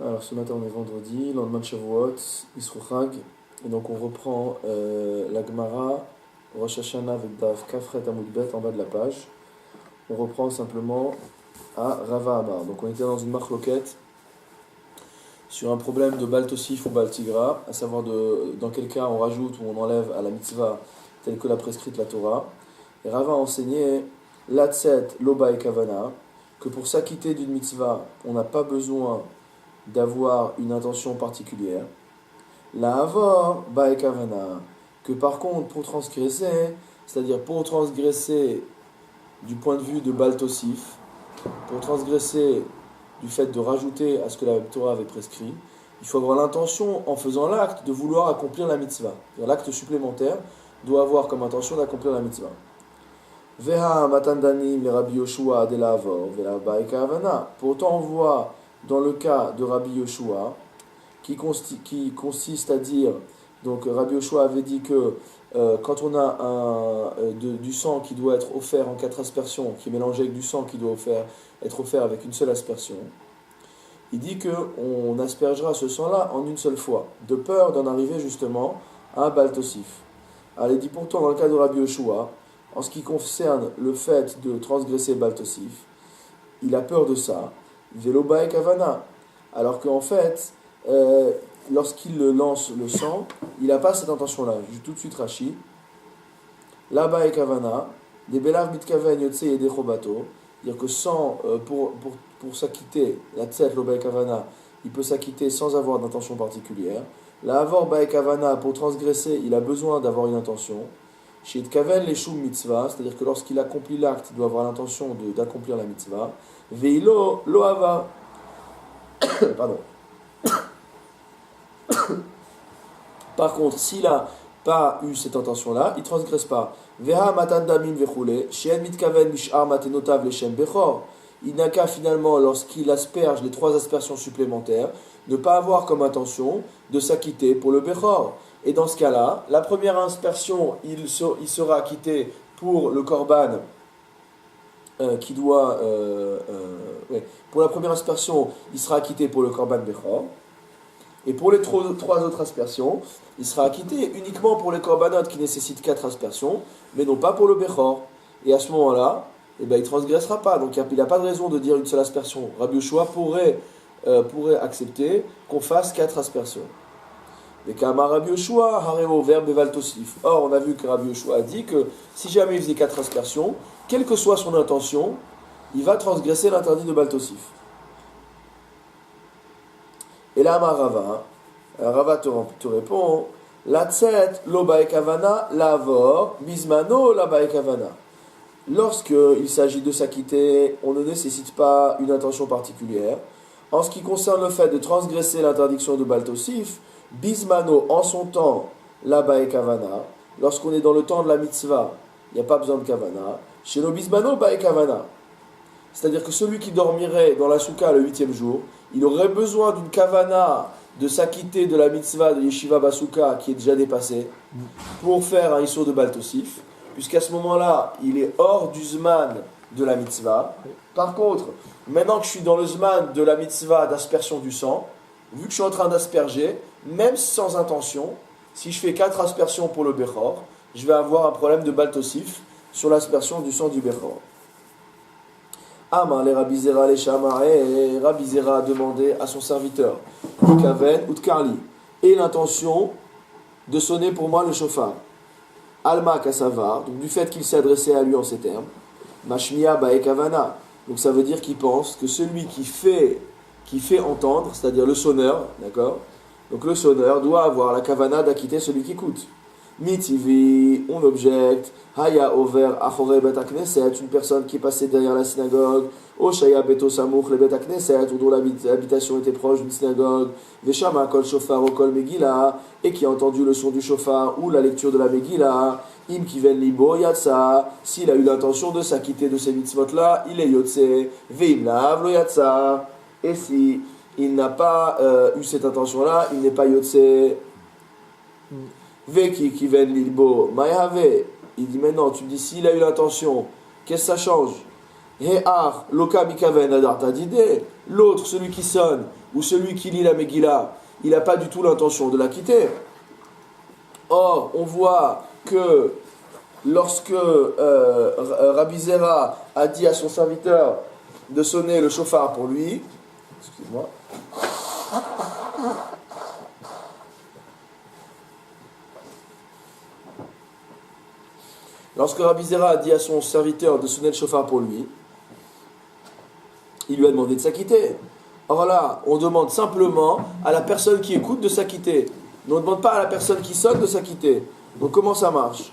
Alors ce matin on est vendredi, lendemain de Shavuot, Yisro Chag, et donc on reprend la Gemara, Rosh Hashanah avec Daf Kafret Amud Bet en bas de la page. On reprend simplement à Rava Amar. Donc on était dans une marloquette sur un problème de Bal Tosif ou Bal Tigra, à savoir dans quel cas on rajoute ou on enlève à la mitzvah telle que l'a prescrite la Torah. Et Rava a enseigné Latset Loba et Kavana, que pour s'acquitter d'une mitzvah, on n'a pas besoin d'avoir une intention particulière. La Havor Ba et Kavana, que par contre pour transgresser, c'est-à-dire pour transgresser du point de vue de Bal Tosif, pour transgresser du fait de rajouter à ce que la Torah avait prescrit, il faut avoir l'intention, en faisant l'acte, de vouloir accomplir la mitzvah. L'acte supplémentaire doit avoir comme intention d'accomplir la mitzvah. Veha matandanim le Rabbi Yoshua de la Havor, vela ba et Kavana. Pourtant on voit dans le cas de Rabbi Yoshua, qui consiste à dire, donc Rabbi Yoshua avait dit que quand on a du sang qui doit être offert en 4 aspersions, qui est mélangé avec du sang qui doit être offert avec une seule aspersion, il dit qu'on aspergera ce sang-là en une seule fois, de peur d'en arriver justement à Bal Tosif. Alors il dit pourtant dans le cas de Rabbi Yoshua, en ce qui concerne le fait de transgresser Bal Tosif, il a peur de ça, Velo Ba et Kavana, alors qu'en fait, lorsqu'il lance le sang, il n'a pas cette intention-là. Je dis tout de suite Rashi. Là-bas et Kavana, des Belav Mitkaven Yotse et des Chobato, dire que pour s'acquitter, la Tset Loba et Kavana, il peut s'acquitter sans avoir d'intention particulière. La Havor Ba et Kavana, pour transgresser, il a besoin d'avoir une intention. Chez Tkaven les Shum Mitzvah, c'est-à-dire que lorsqu'il accomplit l'acte, il doit avoir l'intention d'accomplir la mitzvah. Veilo Loava. Pardon. Par contre, s'il n'a pas eu cette intention-là, il ne transgresse pas. Veha matan damim vechule, sheen mitkaven mishar matenotav leshem bechor. Il n'a qu'à finalement, lorsqu'il asperge les 3 aspersions supplémentaires, ne pas avoir comme intention de s'acquitter pour le bechor. Et dans ce cas-là, la première aspersion, il sera acquitté pour le korban qui doit... Pour la première aspersion, il sera acquitté pour le korban bechor. Et pour les 3 autres aspersions, il sera acquitté uniquement pour les korbanot qui nécessitent 4 aspersions, mais non pas pour le bechor. Et à ce moment-là, il ne transgressera pas. Donc il n'a pas de raison de dire une seule aspersion. Rabbi Yoshua pourrait accepter qu'on fasse 4 aspersions. Mais Kama Rabbi Yoshua, Hareo verbe Val Tosif. Or, on a vu que Rabbi Yoshua a dit que si jamais il faisait 4 aspersions, quelle que soit son intention, il va transgresser l'interdit de Bal Tosif. Et là, Rava te répond, la tset, loba et kavana, lavor, bismano, laba et kavana. Lorsqu'il s'agit de s'acquitter, on ne nécessite pas une intention particulière. En ce qui concerne le fait de transgresser l'interdiction de Bal Tosif, bismano, en son temps, laba et kavana. Lorsqu'on est dans le temps de la mitzvah, il n'y a pas besoin de kavana. Chez nos bismano, ba et kavana. C'est-à-dire que celui qui dormirait dans la soukha le 8e jour, il aurait besoin d'une kavana de s'acquitter de la mitzvah de Yeshiva Basuka qui est déjà dépassée pour faire un issur de Bal Tosif, puisqu'à ce moment-là, il est hors du zman de la mitzvah. Par contre, maintenant que je suis dans le zman de la mitzvah d'aspersion du sang, vu que je suis en train d'asperger, même sans intention, si je fais 4 aspersions pour le Bechor, je vais avoir un problème de Bal Tosif sur l'aspersion du sang du Bechor. Amar les Rabbi Zera les Shama, et Rabbi Zera a demandé à son serviteur, Kaven ou Tkarli, et l'intention de sonner pour moi le shofar. Alma Kassavar, donc du fait qu'il s'est adressé à lui en ces termes, Mashmiya Bae Kavana, donc ça veut dire qu'il pense que celui qui fait entendre, c'est-à-dire le sonneur, d'accord, donc le sonneur doit avoir la kavana d'acquitter celui qui écoute. Mitivi, on objecte, Haya over achore bet hakneset, une personne qui est passée derrière la synagogue, Oshaya beto samouch le bet hakneset, ou dont l'habitation était proche d'une synagogue, Veshama kol shofar o kol megillah, et qui a entendu le son du shofar ou la lecture de la megillah, Im kiven libo yatsa, s'il a eu l'intention de s'acquitter de ces mitzvot-là, il est yotse, veim lav lo yatsa, et si il n'a pas eu cette intention-là, il n'est pas yotse. Veki kiven lilbo mayave. Il dit maintenant, tu me dis s'il a eu l'intention, qu'est-ce que ça change? He'ar loka mikaven adarta d'idée. L'autre, celui qui sonne, ou celui qui lit la Megillah, il n'a pas du tout l'intention de la quitter. Or, on voit que lorsque Rabbi Zera a dit à son serviteur de sonner le chauffard pour lui, excuse-moi, lorsque Rabbi Zera a dit à son serviteur de sonner le chauffard pour lui, il lui a demandé de s'acquitter. Or là, on demande simplement à la personne qui écoute de s'acquitter. On ne demande pas à la personne qui sonne de s'acquitter. Donc comment ça marche?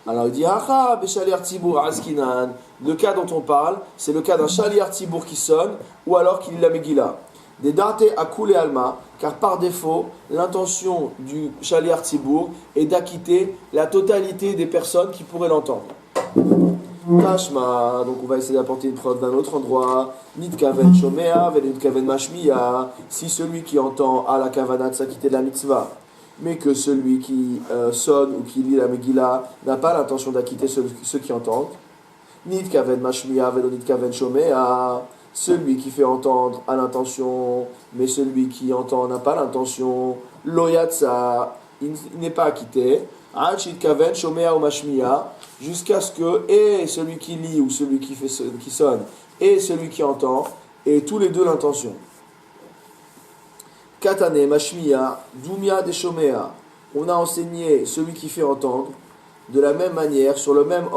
Alors il dit, ah, Béchaliar Tzibour Askinan. Le cas dont on parle, c'est le cas d'un Shaliar Tzibour qui sonne, ou alors qu'il lit la Megillah. Des Darte Akul et Alma, car par défaut, l'intention du Shaliar Tzibour est d'acquitter la totalité des personnes qui pourraient l'entendre. Tashma, donc on va essayer d'apporter une preuve d'un autre endroit. Nitkaven Shomea, Nitkaven Mashmiya. Si celui qui entend a la kavana de s'acquitter de la mitzvah, mais que celui qui sonne ou qui lit la Megillah n'a pas l'intention d'acquitter ceux qui entendent. Nitkaven Mashmiya, Nitkaven Shomea. Celui qui fait entendre a l'intention, mais celui qui entend n'a pas l'intention. Loyatsa, il n'est pas acquitté. Nitkaven Shomea ou Mashmiya. Jusqu'à ce que et celui qui lit ou celui qui sonne et celui qui entend aient tous les deux l'intention. Katane, Mashmiya, Dumia de Shomea. On a enseigné celui qui fait entendre de la même manière, dans le même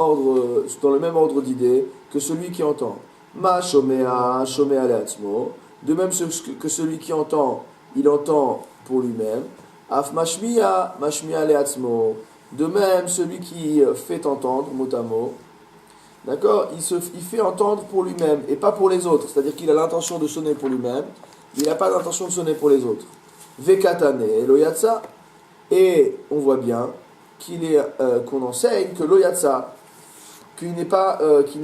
ordre d'idées que celui qui entend. Ma Shomea, Shomea leatzmo. De même que celui qui entend, il entend pour lui-même. Af Mashmiya, Mashmiya leatzmo. De même, celui qui fait entendre, mot à mot, d'accord, il fait entendre pour lui-même et pas pour les autres. C'est-à-dire qu'il a l'intention de sonner pour lui-même, mais il n'a pas l'intention de sonner pour les autres. Vekatane, loyatsa, et on voit bien qu'on enseigne que loyatsa, qu'il n'est pas qui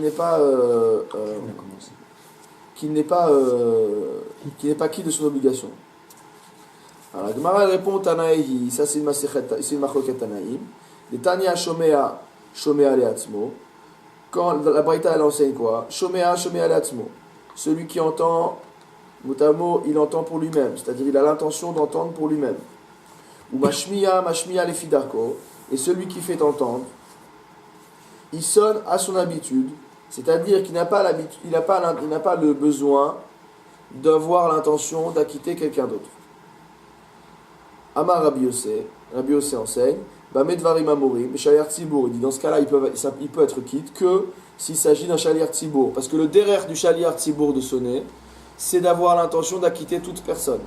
de son obligation. Alors la Gemara répond Tanaïhi, ça c'est une machloket Tanaïm. Les Tania Shomea, Shomea leatzmo. Quand la Braïta elle enseigne quoi? Shomea, Shomea leatzmo. Celui qui entend, mot à mot, il entend pour lui-même, c'est-à-dire il a l'intention d'entendre pour lui-même. Ou Mashmiya, Mashmiya lefidarko. Et celui qui fait entendre, il sonne à son habitude, c'est-à-dire qu'il n'a pas l'habitude, il n'a pas le besoin d'avoir l'intention d'acquitter quelqu'un d'autre. Amar Rabbi Yossé enseigne, Bamedvarim Amorim, Shaliar Tzibour, il dit dans ce cas-là, il peut être quitte que s'il s'agit d'un Shaliar Tzibour. Parce que le derrière du Shaliar Tzibour de sonner, c'est d'avoir l'intention d'acquitter toute personne.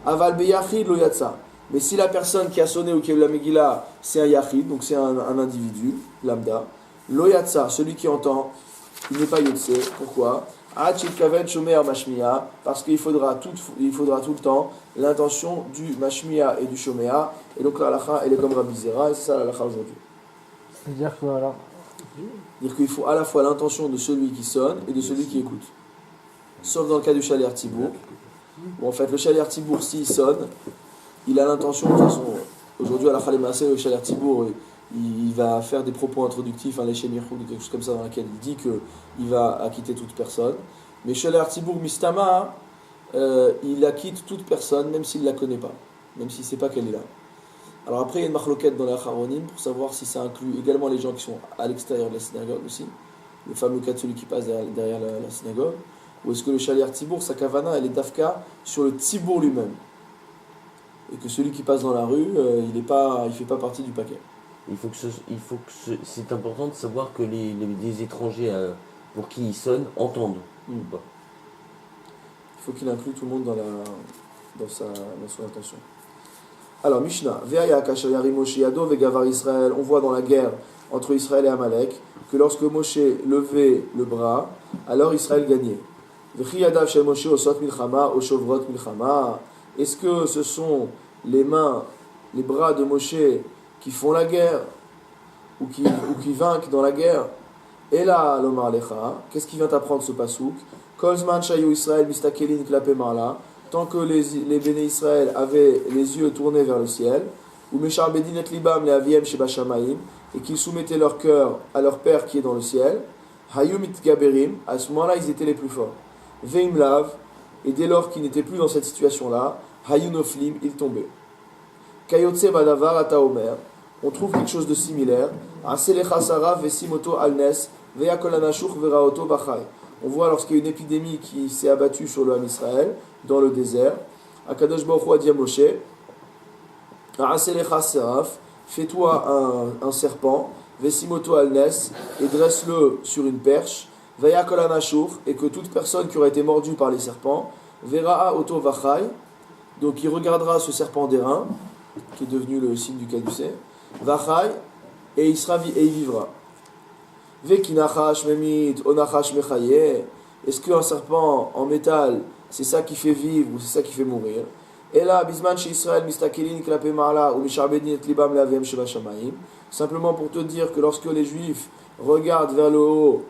Aval Beyachid lo Yatsa. Mais si la personne qui a sonné ou qui a eu la Megillah, c'est un Yachid, donc c'est un individu, lambda, lo Yatsa, celui qui entend, il n'est pas Yotse. Pourquoi? Parce qu'il faudra tout le temps l'intention du mashmiya et du shomea, et donc la halakha elle est comme Rabbi Zera, et c'est ça la halakha aujourd'hui. C'est-à-dire que alors, dire qu'il faut à la fois l'intention de celui qui sonne et de celui qui écoute, sauf dans le cas du Shaliar Tzibour, où en fait le Shaliar Tzibour s'il sonne, il a l'intention, de toute façon, aujourd'hui à la Khalémassé, le Shaliar Tzibour il va faire des propos introductifs, un léché mirchouk, quelque chose comme ça, dans lequel il dit qu'il va acquitter toute personne. Mais Shaliar Tzibour Mistama, il acquitte toute personne, même s'il ne la connaît pas, même s'il ne sait pas qu'elle est là. Alors après, il y a une machloquette dans la Acharonim pour savoir si ça inclut également les gens qui sont à l'extérieur de la synagogue aussi, le fameux cas de celui qui passe derrière la synagogue, ou est-ce que le Shaliar Tzibour, sa kavana, elle est dafka sur le Tzibour lui-même, et que celui qui passe dans la rue, il ne fait pas partie du paquet. C'est important de savoir que les étrangers pour qui ils sonnent entendent. Il faut qu'il inclue tout le monde dans son intention. Alors, Mishnah, on voit dans la guerre entre Israël et Amalek que lorsque Moshe levait le bras, alors Israël gagnait. Est-ce que ce sont les bras de Moshe qui font la guerre ou qui vainquent dans la guerre? Et là, l'Omar Lecha, qu'est-ce qui vient t'apprendre ce pasouk? Kolzman Shayu Israël Mistakelin Klape Marla, tant que les béné Israël avaient les yeux tournés vers le ciel, ou Meshar Bedin et Libam les Aviem Sheba Shamaim, et qu'ils soumettaient leur cœur à leur Père qui est dans le ciel, Hayum itgaberim, à ce moment-là, ils étaient les plus forts. Veimlav, et dès lors qu'ils n'étaient plus dans cette situation-là, Hayunoflim, ils tombaient. Kayotse badavar ataomer, on trouve quelque chose de similaire. Aselecha sara vesimoto alnes, veyakolanashur veraoto bachai. On voit lorsqu'il y a une épidémie qui s'est abattue sur le Ham Israël, dans le désert, Akadosh Baruch Hu a dit à Moshe, Aselecha seraf, fais-toi un serpent, vesimoto alnes, et dresse-le sur une perche, veyakolanashur, et que toute personne qui aurait été mordue par les serpents, veraa oto bachai, donc il regardera ce serpent d'airain, qui est devenu le signe du caducée, Vachai, et il vivra. Vekinachash memit onachash mechaye. Est-ce qu'un serpent en métal, c'est ça qui fait vivre ou c'est ça qui fait mourir? Et là, bisman chez Israël, mistakelin klape ma'ala ou misharbedin et libam lavem sheba shamayim. Simplement pour te dire que lorsque les Juifs regardent vers le haut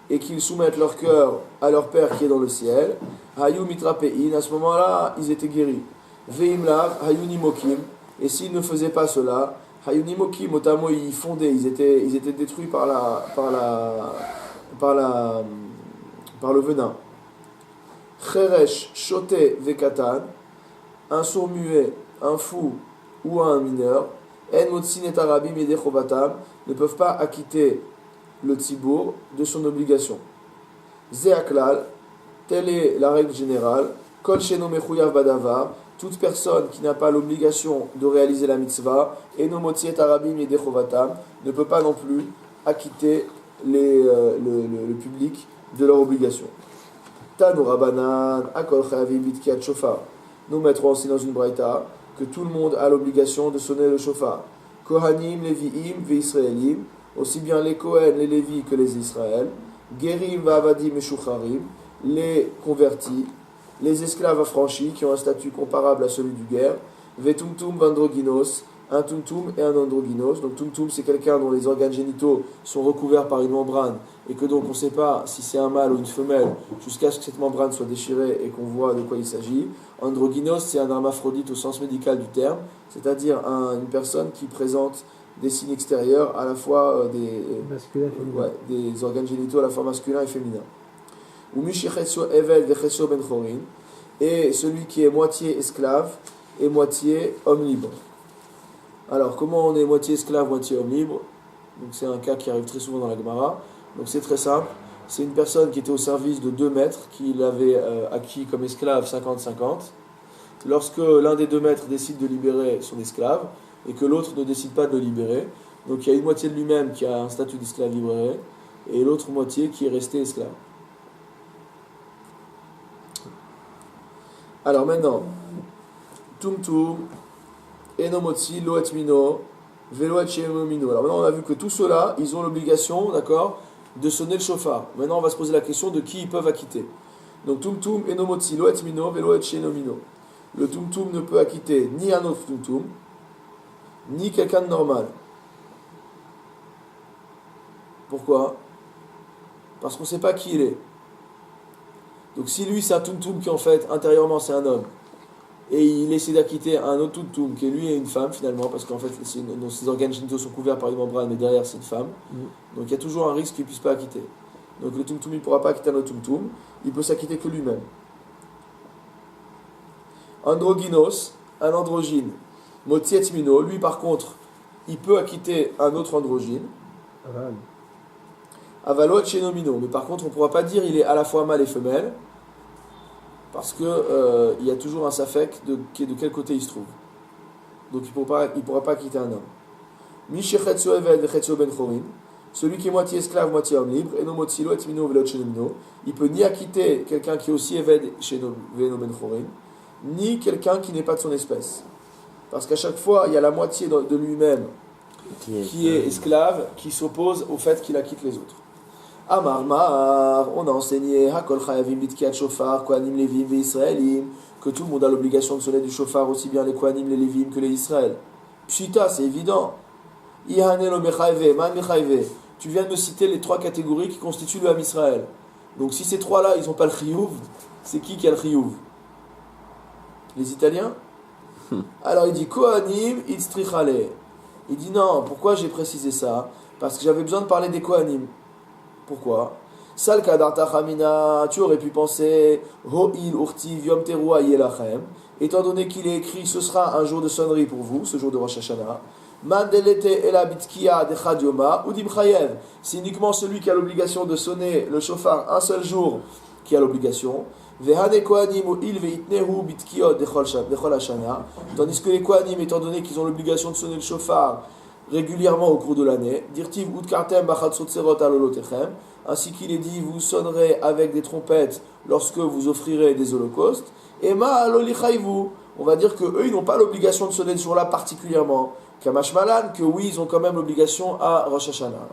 et qu'ils soumettent leur cœur à leur Père qui est dans le ciel, hayu mitrapein, à ce moment-là, ils étaient guéris. Veimlav, hayu nimokim. Et s'ils ne faisaient pas cela, Hayunimoki, motamo, ils fondaient, ils étaient détruits par le venin. Cheresh, shote, vekatan, un sourd muet, un fou ou un mineur, en motsin et arabim et dechovatam, ne peuvent pas acquitter le tzibour de son obligation. Zeaklal, telle est la règle générale, kol sheno mechuyav badavar, toute personne qui n'a pas l'obligation de réaliser la mitzvah, et no motziet arabim et dechovatam, ne peut pas non plus acquitter le public de leur obligation. Tanu rabanan, akol chavim bitkiat shofar. Nous mettrons aussi dans une braïta que tout le monde a l'obligation de sonner le shofar. Kohanim, Leviim, Veisraelim, aussi bien les Kohen, les Lévis que les Israël. Gerim, Vavadim et Shucharim, les convertis, les esclaves affranchis qui ont un statut comparable à celui du guerre, Vetumtum vandroginos, un tumtum et un androgynos. Donc tumtum c'est quelqu'un dont les organes génitaux sont recouverts par une membrane et que donc on ne sait pas si c'est un mâle ou une femelle jusqu'à ce que cette membrane soit déchirée et qu'on voit de quoi il s'agit. Androgynos c'est un hermaphrodite au sens médical du terme, c'est-à-dire une personne qui présente des signes extérieurs à la fois des organes génitaux à la fois masculins et féminins. Et celui qui est moitié esclave et moitié homme libre. Alors, comment on est moitié esclave, moitié homme libre? Donc, c'est un cas qui arrive très souvent dans la Gemara. Donc, c'est très simple. C'est une personne qui était au service de 2 maîtres, qu'il avait acquis comme esclave 50-50. Lorsque l'un des 2 maîtres décide de libérer son esclave et que l'autre ne décide pas de le libérer, donc il y a une moitié de lui-même qui a un statut d'esclave libéré et l'autre moitié qui est restée esclave. Alors maintenant, Tumtum, Enomotsi, Loetmino, Veloetchemomino. Alors maintenant on a vu que tous ceux-là, ils ont l'obligation, d'accord, de sonner le shofar. Maintenant on va se poser la question de qui ils peuvent acquitter. Donc Tumtum, Enomotsi, Loetmino, Veloetchemomino. Le Tumtum ne peut acquitter ni un autre Tumtum, ni quelqu'un de normal. Pourquoi? Parce qu'on ne sait pas qui il est. Donc si lui c'est un Tumtum qui en fait intérieurement c'est un homme et il essaie d'acquitter un autre Tumtum qui lui est une femme finalement parce qu'en fait ses organes génitaux sont couverts par une membrane mais derrière c'est une femme, donc il y a toujours un risque qu'il ne puisse pas acquitter. Donc le Tumtum il ne pourra pas acquitter un autre Tumtum, il peut s'acquitter que lui-même. Androgynos, un androgyne, Motietmino, lui par contre il peut acquitter un autre androgyne. Avalot Chenomino, mais par contre on ne pourra pas dire il est à la fois mâle et femelle parce que il y a toujours un safek de quel côté il se trouve. Donc il ne pourra pas quitter un homme. Mishechetzo eved vechetzo ben chorin, celui qui est moitié esclave, moitié homme libre, enomotsilo etmino velot chenomino, il peut ni acquitter quelqu'un qui est aussi eved veno ben chorin, ni quelqu'un qui n'est pas de son espèce. Parce qu'à chaque fois il y a la moitié de lui-même qui est esclave, qui s'oppose au fait qu'il acquitte les autres. Amar Mar, on a enseigné Hakol Chayavim Bitkiat Shofar, Kohanim Levim et Israélim, que tout le monde a l'obligation de sonner du shofar, aussi bien les Kohanim, les Levim que les Israël. Pshita, c'est évident. Ihanelo Mechayve, Man Mechayve. Tu viens de me citer les 3 catégories qui constituent le Ham Israël. Donc si ces 3-là, ils n'ont pas le Chiyuv, c'est qui a le Chiyuv? Les Italiens? Alors il dit Kohanim Itztrichale. Il dit non, pourquoi j'ai précisé ça? Parce que j'avais besoin de parler des Kohanim. Pourquoi? Sal kadarta chamina, tu aurais pu penser, ho'il urtiv yom teruah yelachem, étant donné qu'il est écrit, ce sera un jour de sonnerie pour vous, ce jour de Rosh Hashanah. Mandelete ela bitkia dechad yoma udim chayev. C'est uniquement celui qui a l'obligation de sonner le shofar un seul jour qui a l'obligation. Vehane kohanim u'il veitnehu bitkiot dechol hashana. Tandis que les kohanim, étant donné qu'ils ont l'obligation de sonner le shofar régulièrement au cours de l'année, dirtiv utkartem bachatzot serot alolotechem, ainsi qu'il est dit, vous sonnerez avec des trompettes lorsque vous offrirez des holocaustes. Et ma alolichayvu, on va dire que eux, ils n'ont pas l'obligation de sonner ce jour-là particulièrement. Kamash Malan, que oui, ils ont quand même l'obligation à Rosh Hashanah.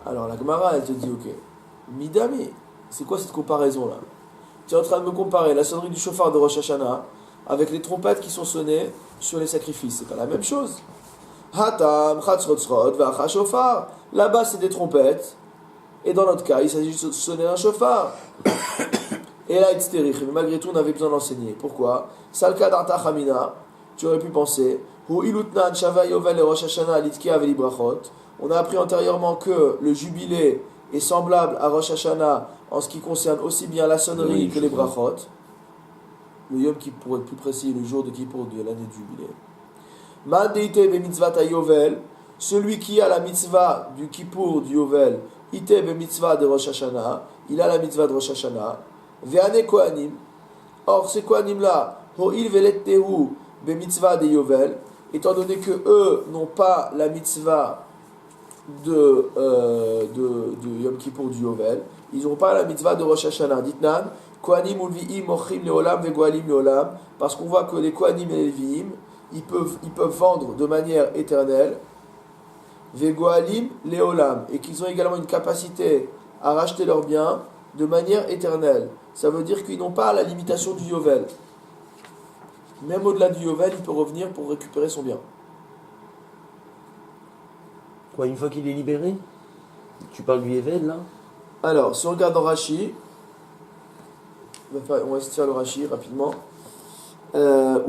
Alors la Gemara, elle te dit, ok, Midami, c'est quoi cette comparaison-là? Tu es en train de me comparer la sonnerie du shofar de Rosh Hashanah avec les trompettes qui sont sonnées sur les sacrifices. C'est pas la même chose. Hatam, chatzrotzrot, vacha shofar. Là-bas, c'est des trompettes. Et dans notre cas, il s'agit de sonner un shofar. Et là, mais malgré tout, on avait besoin d'enseigner. Pourquoi? Salka darta chamina, tu aurais pu penser. Hu ilutnan shava yovel et Rosh Hashanah litkia velibrachot. On a appris antérieurement que le jubilé est semblable à Rosh Hashanah en ce qui concerne aussi bien la sonnerie que les brachot. Le Yom Kippour, pour être plus précis, le jour de Kippour de l'année du jubilé. Man deite be mitzvat yovel, celui qui a la mitzvah du Kippour du Yovel, ite be mitzvah de Rosh Hashanah, il a la mitzvah de Rosh Hashanah. Ve'ane kohanim. Or, ces kohanim-là, ho'il velettehu be mitzvah de Yovel, étant donné que eux n'ont pas la mitzvah de Yom Kippour du Yovel, ils n'ont pas la mitzvah de Rosh Hashanah. Ditnan, kohanim ulvi'im mochrim leolam ve'goalim leolam, parce qu'on voit que les kohanim et les levi'im, ils peuvent vendre de manière éternelle, ve'goalim leolam, et qu'ils ont également une capacité à racheter leurs biens de manière éternelle. Ça veut dire qu'ils n'ont pas la limitation du Yovel. Même au-delà du Yovel, il peut revenir pour récupérer son bien. Quoi, une fois qu'il est libéré? Tu parles du Yovel là? Alors, si on regarde dans Rashi, on va essayer de faire le Rashi rapidement.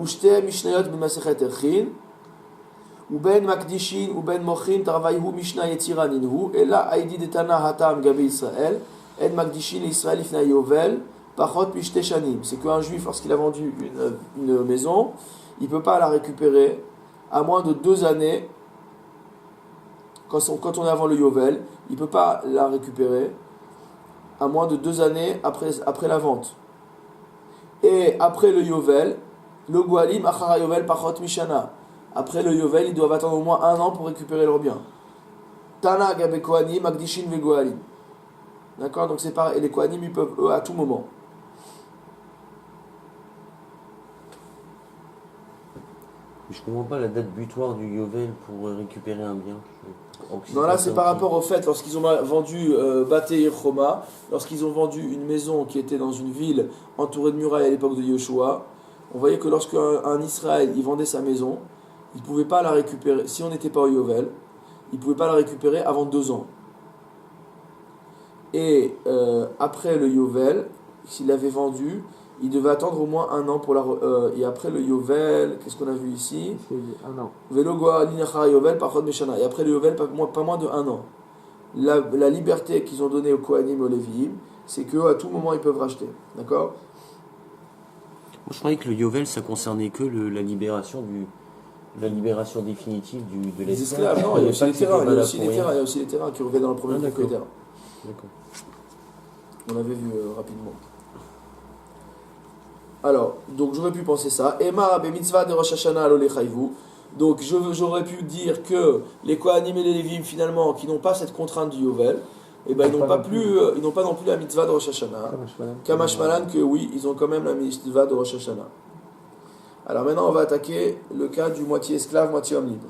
Ushte mishnayot b'masechet erchin, uben makdishin, uben mochin, tarvayhu mishna yetzira ninhu, ela aidi detana hatam gabe Israël, en makdishin l'Israël ifna yovel, pachot mishte shanim. C'est qu'un juif, lorsqu'il a vendu une maison, il ne peut pas la récupérer à moins de 2 années. Quand on est avant le yovel, il ne peut pas la récupérer à moins de 2 années après la vente. Et après le yovel, le goalim achara yovel pachot mishana. Après le yovel, ils doivent attendre au moins 1 an pour récupérer leurs biens. Tana gabe kohanim makdishin ve goalim. D'accord, donc c'est pareil. Et les kohanim, ils peuvent eux à tout moment. Je comprends pas la date butoir du yovel pour récupérer un bien. Non, là c'est par rapport au fait, lorsqu'ils ont vendu Baté Choma, lorsqu'ils ont vendu une maison qui était dans une ville entourée de murailles à l'époque de Yoshua, on voyait que lorsqu'un Israël il vendait sa maison, il ne pouvait pas la récupérer, si on n'était pas au Yovel, il ne pouvait pas la récupérer avant 2 ans. Et après le Yovel, s'il l'avait vendu, il devait attendre au moins 1 an pour la. Et après le Yovel, qu'est-ce qu'on a vu ici? C'est 1 an. Velo Goa Yovel par Meshana. Et après le Yovel, pas moins de 1 an. La liberté qu'ils ont donnée aux Kohanim et aux Lévi'im, c'est qu'à tout moment ils peuvent racheter. D'accord? Moi je croyais que le Yovel ça concernait que la libération définitive de Les l'esclave. esclaves, non, il y a aussi les terrains. Il y a aussi les terrains qui reviennent dans le premier propriétaire. D'accord. On l'avait vu rapidement. Alors, donc j'aurais pu penser ça. Ema be mitzvah de Rosh Hashanah lo lechayvu. Donc j'aurais pu dire que les Kohanim et les Lévim finalement qui n'ont pas cette contrainte du Yovel, eh ben ils n'ont pas non plus la mitzvah de Rosh Hashanah. Kamash Malan que oui, ils ont quand même la mitzvah de Rosh Hashanah. Alors maintenant on va attaquer le cas du moitié esclave, moitié homme libre.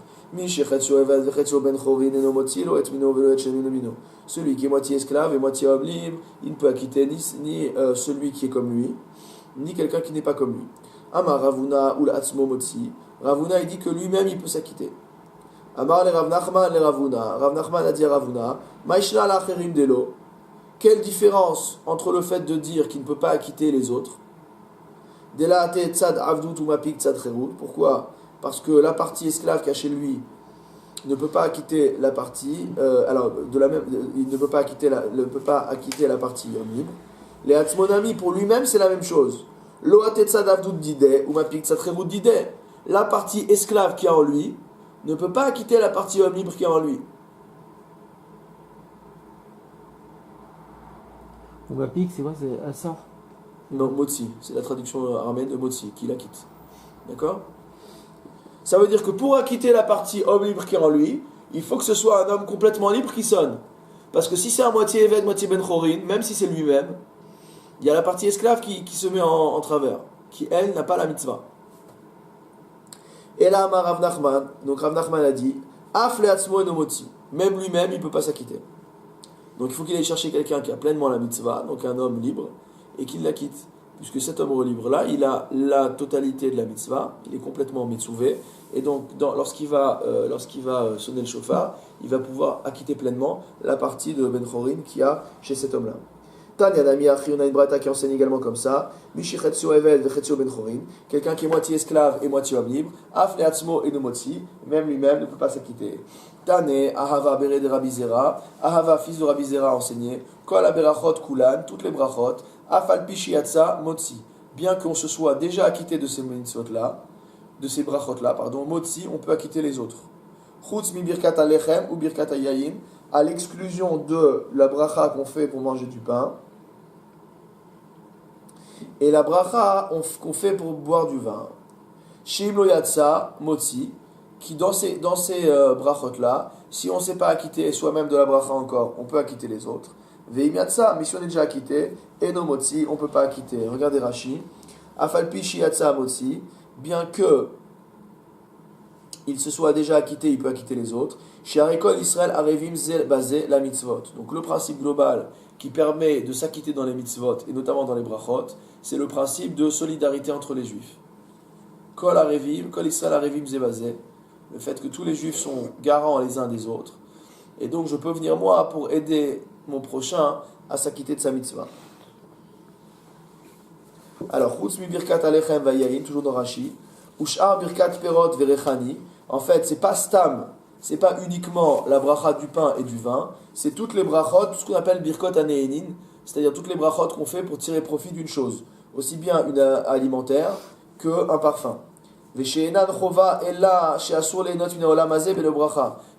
Celui qui est moitié esclave et moitié homme libre, il ne peut acquitter ni celui qui est comme lui, ni quelqu'un qui n'est pas comme lui. Amar Ravuna ou l'Atzmo Motsi. Ravuna il dit que lui-même il peut s'acquitter. Amar le Rav Nachman le Ravuna. Rav Nachman a dit à Ravuna, Maishna l'acherim delo. Quelle différence entre le fait de dire qu'il ne peut pas acquitter les autres? Delate tzad avdut ou mapik tzad cherut. Pourquoi? Parce que la partie esclave qu'il y a chez lui, ne peut pas acquitter la partie, il ne peut pas acquitter la partie homme libre. Les Hatzmonami, pour lui-même, c'est la même chose. Lo atetsa davdud dideh, ou mapik tsatrevud dideh. La partie esclave qui est en lui ne peut pas acquitter la partie homme libre qui est en lui. Ou ma pique, c'est quoi? C'est Assar. Non, Motsi, c'est la traduction arménienne de Motsi, qui l'acquitte. D'accord? Ça veut dire que pour acquitter la partie homme libre qui est en lui, il faut que ce soit un homme complètement libre qui sonne. Parce que si c'est à moitié Eved, moitié Ben Chorin, même si c'est lui-même, il y a la partie esclave qui se met en travers, qui elle n'a pas la mitzvah. Et là, Rav Nachman, donc Rav Nachman a dit, Af le'atzmo eno motzi, même lui-même il ne peut pas s'acquitter. Donc il faut qu'il aille chercher quelqu'un qui a pleinement la mitzvah, donc un homme libre, et qu'il la quitte. Puisque cet homme libre-là, il a la totalité de la mitzvah, il est complètement mitzvouvé, et donc lorsqu'il va sonner le shofar, il va pouvoir acquitter pleinement la partie de Ben Chorin qu'il y a chez cet homme-là. Tanya Nami Achi, on a une brata qui enseigne également comme ça, Mishi Chetio Evel Vechetio Ben Chorin, quelqu'un qui est moitié esclave et moitié homme libre, Af Leatzmo et Nomotzi, même lui-même ne peut pas s'acquitter. Tane, Ahava Bere de Rabbi Zera, Ahava fils de Rabbi Zera enseigné, Kol Aberachot Kulan, toutes les brachot, Afal Pishiatsa Motzi, bien qu'on se soit déjà acquitté de ces mitzvot-là, de ces brachot-là, Motzi, on peut acquitter les autres. Chutz mi birkat alechem ou birkat ayayin, à l'exclusion de la bracha qu'on fait pour manger du pain, et la bracha qu'on fait pour boire du vin. Shim lo yatsa Motzi, qui dans ces brachot-là, si on ne s'est pas acquitté soi-même de la bracha encore, on peut acquitter les autres. Veimiatsa, mais si on est déjà acquitté, et no motzi, on ne peut pas acquitter. Regardez Rashi. Afalpi shiatsa motzi, bien que il se soit déjà acquitté, il peut acquitter les autres. Shiarekol Israël arevim zel bazé la mitzvot. Donc le principe global qui permet de s'acquitter dans les mitzvot, et notamment dans les brachot, c'est le principe de solidarité entre les juifs. Kol arevim, kol Israël arevim zel bazé. Le fait que tous les juifs sont garants les uns des autres. Et donc je peux venir moi pour aider mon prochain à s'acquitter de sa mitzvah. Alors, Chutz mi birkat alechem vayayin, toujours dans Rashi, Ushar birkat perot verechani. En fait, c'est pas stam, c'est pas uniquement la bracha du pain et du vin, c'est toutes les brachot, tout ce qu'on appelle birkot aneinin, c'est-à-dire toutes les brachot qu'on fait pour tirer profit d'une chose, aussi bien une alimentaire qu'un parfum.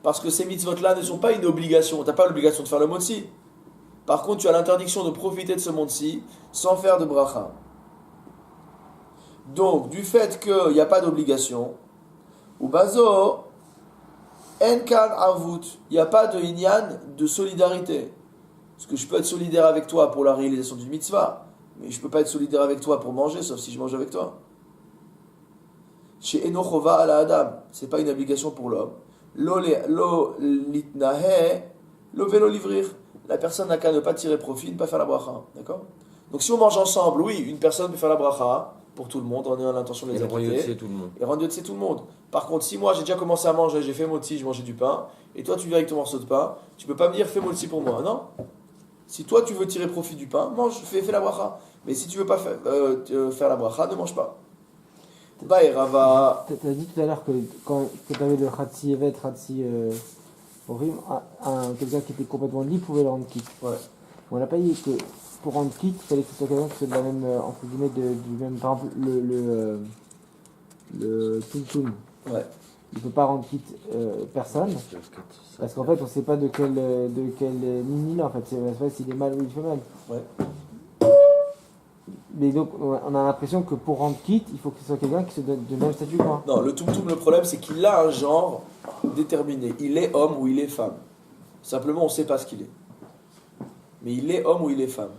Parce que ces mitzvot-là ne sont pas une obligation. Tu n'as pas l'obligation de faire le motzi. Par contre, tu as l'interdiction de profiter de ce monde-ci sans faire de bracha. Donc, du fait qu'il n'y a pas d'obligation, ou bazo, enkan avut, il n'y a pas de inyan de solidarité. Parce que je peux être solidaire avec toi pour la réalisation du mitzvah, mais je ne peux pas être solidaire avec toi pour manger, sauf si je mange avec toi. Chez Enochova ala Adam, c'est pas une obligation pour l'homme. Lo litnahe, lo velo livrir. La personne n'a qu'à ne pas tirer profit, ne pas faire la bracha. D'accord? Donc si on mange ensemble, oui, une personne peut faire la bracha pour tout le monde, en ayant l'intention de les acquitter. Et rendre Yotzé tout le monde. Par contre, si moi j'ai déjà commencé à manger, j'ai fait motzi, je mangeais du pain, et toi tu viens avec ton morceau de pain, tu peux pas me dire fais motzi pour moi, non? Si toi tu veux tirer profit du pain, mange, fais la bracha. Mais si tu veux pas faire la bracha, ne mange pas. Rava. Tu as dit tout à l'heure que tu avais le Khatsi Evet, Khatsi Orim, quelqu'un qui était complètement libre pouvait le rendre quitte. Ouais. On n'a pas dit que pour rendre quitte, il fallait que ce soit quelqu'un qui soit de la même, entre guillemets, du même. Par exemple, le Tumtum. Ouais. Il ne peut pas rendre quitte personne. Parce qu'en fait, on ne sait pas de quel nini là, en fait. C'est s'il est mâle ou il est femelle. Ouais. Mais donc, on a l'impression que pour rendre quitte, il faut que ce soit quelqu'un qui se donne de même statut que moi. Non, le tumtum, le problème, c'est qu'il a un genre déterminé. Il est homme ou il est femme. Simplement, on ne sait pas ce qu'il est. Mais il est homme ou il est femme.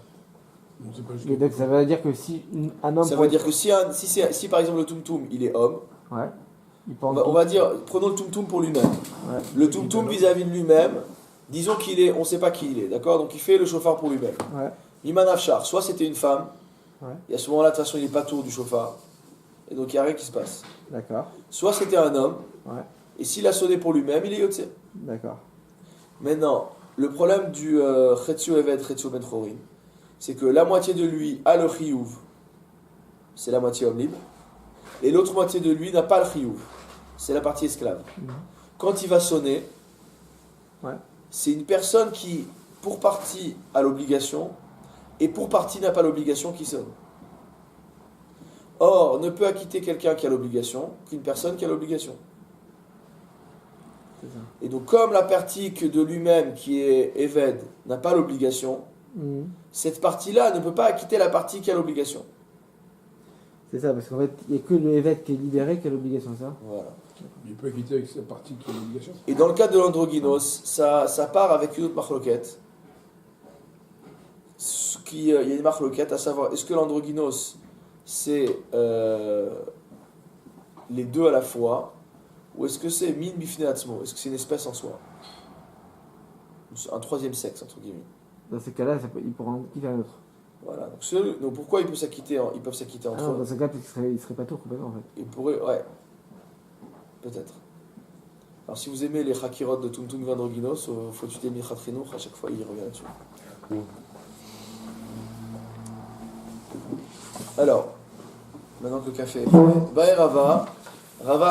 Et donc, ça veut dire que si un homme. Ça veut dire que si par exemple le tumtum, il est homme, ouais. On va dire, prenons le tumtum pour lui-même. Ouais. Le tumtum vis-à-vis de lui-même, disons qu'il est, on ne sait pas qui il est, d'accord? Donc il fait le chauffard pour lui-même. Ouais. Liman Afshar, soit c'était une femme, ouais. Et à ce moment-là, de toute façon, il n'est pas tour du chauffard. Et donc il n'y a rien qui se passe. D'accord. Soit c'était un homme, ouais. Et s'il a sonné pour lui-même, il est Yotze. D'accord. Maintenant, le problème du Chetio Evet, Chetio Ben Chorin, c'est que la moitié de lui a le Chiyuv, c'est la moitié homme libre, et l'autre moitié de lui n'a pas le Chiyuv, c'est la partie esclave. quand il va sonner, Ouais. c'est une personne qui, pour partie, a l'obligation, et pour partie n'a pas l'obligation qui sonne. Or, ne peut acquitter quelqu'un qui a l'obligation qu'une personne qui a l'obligation. C'est ça. Et donc, comme la partie que de lui-même, qui est Eved, n'a pas l'obligation, Mhm. cette partie-là ne peut pas acquitter la partie qui a l'obligation. C'est ça, parce qu'en fait, il n'y a que le évêque qui est libéré qui a l'obligation, ça. Voilà. Il peut quitter avec sa partie qui est l'obligation. Et dans le cas de l'androgynos, ça part avec une autre marloquette. Il y a une marloquette à savoir, est-ce que l'androgynos, c'est les deux à la fois, ou est-ce que c'est min bifne atzmo, est-ce que c'est une espèce en soi? Un troisième sexe, entre guillemets. Dans ces cas-là, il pourra en quitter un autre. Voilà. Donc pourquoi ils peuvent s'acquitter, ils peuvent s'acquitter Ah entre non, eux? dans ce cas, il serait pas tout complètement, en fait. Ils pourraient, ouais. Peut-être. Alors si vous aimez les Hakirot de Tuntun Vandroginos, faut tuer Michat Chinour, à chaque fois il revient là-dessus. Oui. Alors, maintenant que le café est fait, Baer Rava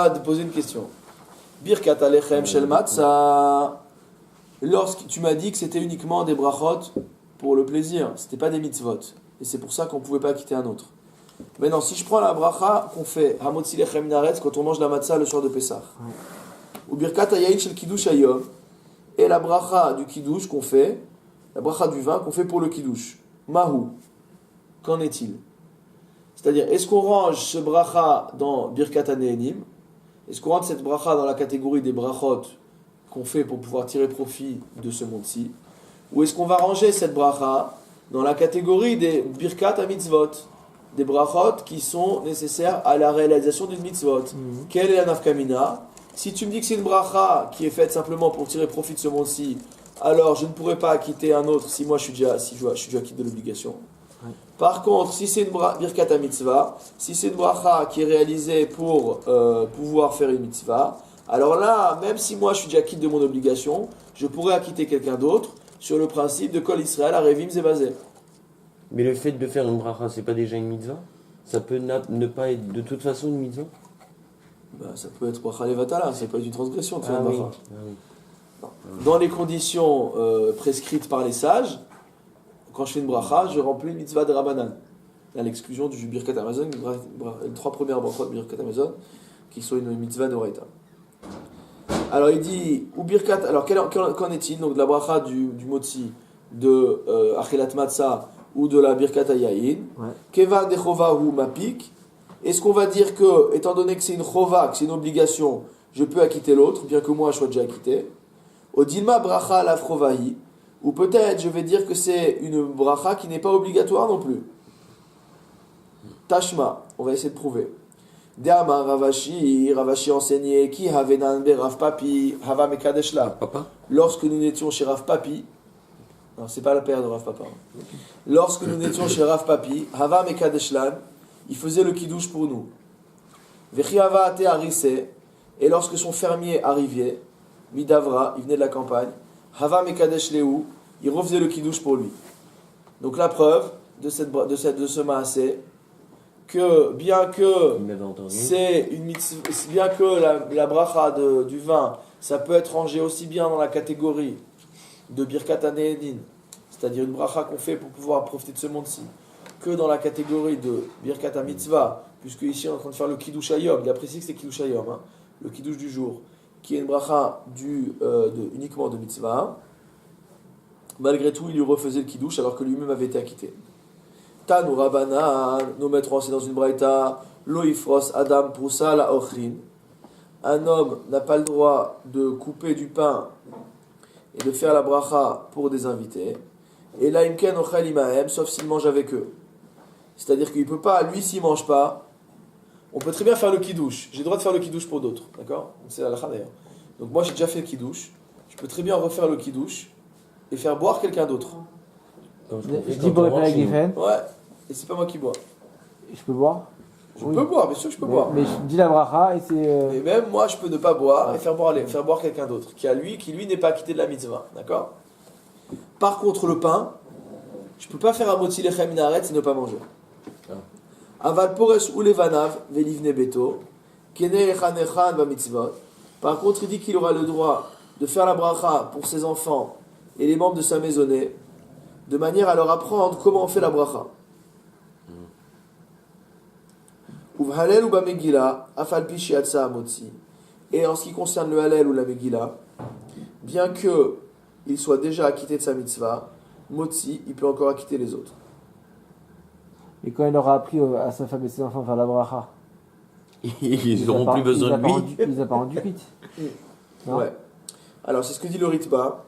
a posé une question. Birkat Alechem Shel Matzah. Lorsque tu m'as dit que c'était uniquement des brachot pour le plaisir, c'était pas des mitzvot. Et c'est pour ça qu'on pouvait pas quitter un autre. Maintenant, si je prends la bracha qu'on fait, Hamotzi Lechem Naretz, quand on mange la matzah le soir de Pessah, ou Birkat Hayayin Shel Kiddush Hayom, et la bracha du Kiddush qu'on fait, la bracha du vin qu'on fait pour le Kiddush. Mahu, qu'en est-il? C'est-à-dire, est-ce qu'on range ce bracha dans Birkat Haneenim? Est-ce qu'on rentre cette bracha dans la catégorie des brachot qu'on fait pour pouvoir tirer profit de ce monde-ci? Ou est-ce qu'on va ranger cette bracha dans la catégorie des Birkat HaMitzvot, des brachot qui sont nécessaires à la réalisation d'une mitzvot? Quelle est la nafkamina? Si tu me dis que c'est une bracha qui est faite simplement pour tirer profit de ce monde-ci, alors je ne pourrais pas acquitter un autre si moi je suis déjà quitte de l'obligation. Par contre, si c'est une birkat mitzvah, si c'est une bracha qui est réalisée pour pouvoir faire une mitzvah, alors là, même si moi je suis déjà quitte de mon obligation, je pourrais acquitter quelqu'un d'autre sur le principe de Kol Israël à Revim Zebazé. Mais le fait de faire une bracha, c'est pas déjà une mitzvah? Ça peut ne pas être de toute façon une mitzvah? Ben, ça peut être bracha levatala, ça peut être une transgression de faire Ah une oui. bracha. Ah oui. Dans les conditions prescrites par les sages, quand je fais une bracha, je remplis une mitzvah de Rabbanan. À l'exclusion du Birkat Hamazon, les trois premières brachot de Birkat Hamazon, qui sont une mitzvah de Oraita. Alors il dit, ou Birkat, alors qu'en est-il donc de la bracha du motzi, de Achelat Matzah ou de la Birkat Hayayin? Keva de Chova ou Mapik. Est-ce qu'on va dire que, étant donné que c'est une Chova, que c'est une obligation, je peux acquitter l'autre, bien que moi je sois déjà acquitté? Odilma bracha la Chrovahi. Ou peut-être je vais dire que c'est une bracha qui n'est pas obligatoire non plus. Tashma, on va essayer de prouver. De'amar Ravashi enseignait qui havenan be Rav Papi hava mekadesh la. Papa? Lorsque nous étions chez Rav Papi, non, c'est pas la père de Rav Papa. Lorsque nous étions chez Rav Papi, hava mekadesh lan, il faisait le kiddush pour nous. Vechi hava ate arise, et lorsque son fermier arrivait, midavra, il venait de la campagne, hava mekadesh leu, il refaisait le kiddush pour lui. Donc la preuve de ce maasé, que bien que Il m'avait entendu. c'est une mitzvah, bien que la bracha du vin, ça peut être rangé aussi bien dans la catégorie de Birkat Haneenim, c'est-à-dire une bracha qu'on fait pour pouvoir profiter de ce monde-ci, que dans la catégorie de Birkat HaMitzvah, puisque ici on est en train de faire le Kiddush Hayom, il a précisé que c'est Kiddush Hayom, hein, le Kiddush du jour, qui est une bracha uniquement de mitzvah. Malgré tout, il lui refaisait le Kiddush alors que lui-même avait été acquitté. Tanu Rabanan, nos maîtres enseignent dans une braïta, Loifros Adam Proussa la Ochrin. Un homme n'a pas le droit de couper du pain et de faire la bracha pour des invités. Et là, Imken Ochel Imahem, sauf s'il mange avec eux. C'est-à-dire qu'il ne peut pas, lui, s'il ne mange pas, on peut très bien faire le Kiddush. J'ai le droit de faire le Kiddush pour d'autres, d'accord? C'est la halakha d'ailleurs. Donc moi, j'ai déjà fait le Kiddush. Je peux très bien refaire le Kiddush et faire boire quelqu'un d'autre. Comme ce qu'on fait Je quand dis pour on répondre à mange chez nous. Giffen, Ouais, et c'est pas moi qui bois. je peux boire. Je Oui. peux boire, bien sûr que je peux boire. Mais je dis la bracha et c'est. Mais même moi, je peux ne pas boire et faire boire quelqu'un d'autre, qui lui n'est pas acquitté de la mitzvah, d'accord? Par contre, le pain, je peux pas faire un motzi lechem minaret et ne pas manger. Aval pores ou levanav velivne beto, kene echan echan ba mitzvot. Par contre, il dit qu'il aura le droit de faire la bracha pour ses enfants et les membres de sa maisonnée, de manière à leur apprendre comment on fait la bracha. Uvhalel ou bamegila, afal pi shiatsa amotzi. Et en ce qui concerne le halel ou la megila, bien que il soit déjà acquitté de sa mitzvah, motzi, il peut encore acquitter les autres. Et quand il aura appris à sa femme et ses enfants à faire la bracha, Ils n'auront plus besoin de lui. Il les a pas rendu quitte. Non. Ouais. Alors c'est ce que dit le Ritba.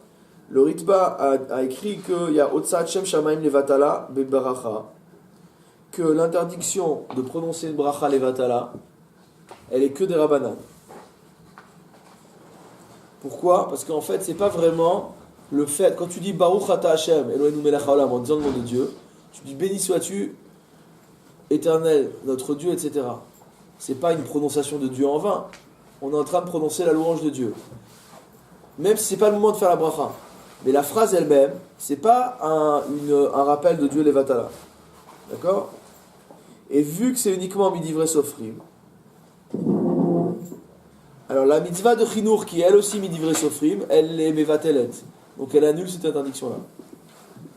Le Ritba a écrit qu'il y a Otsat Shem Shamaim Levatala Bebaracha, que l'interdiction de prononcer une bracha Levatala, elle est que des Rabbanan. Pourquoi? Parce qu'en fait, c'est pas vraiment le fait, quand tu dis Baruch Ata Hashem, Eloheinu melech haolam, en disant le nom de Dieu, tu dis béni sois-tu, éternel, notre Dieu, etc. C'est pas une prononciation de Dieu en vain. On est en train de prononcer la louange de Dieu. Même si c'est pas le moment de faire la bracha. Mais la phrase elle-même, c'est pas un rappel de Dieu Levatala. D'accord? Et vu que c'est uniquement Midivre Sofrim, alors la mitzvah de Chinour, qui est elle aussi Midivre Sofrim, elle est Mevatelet. Donc elle annule cette interdiction-là.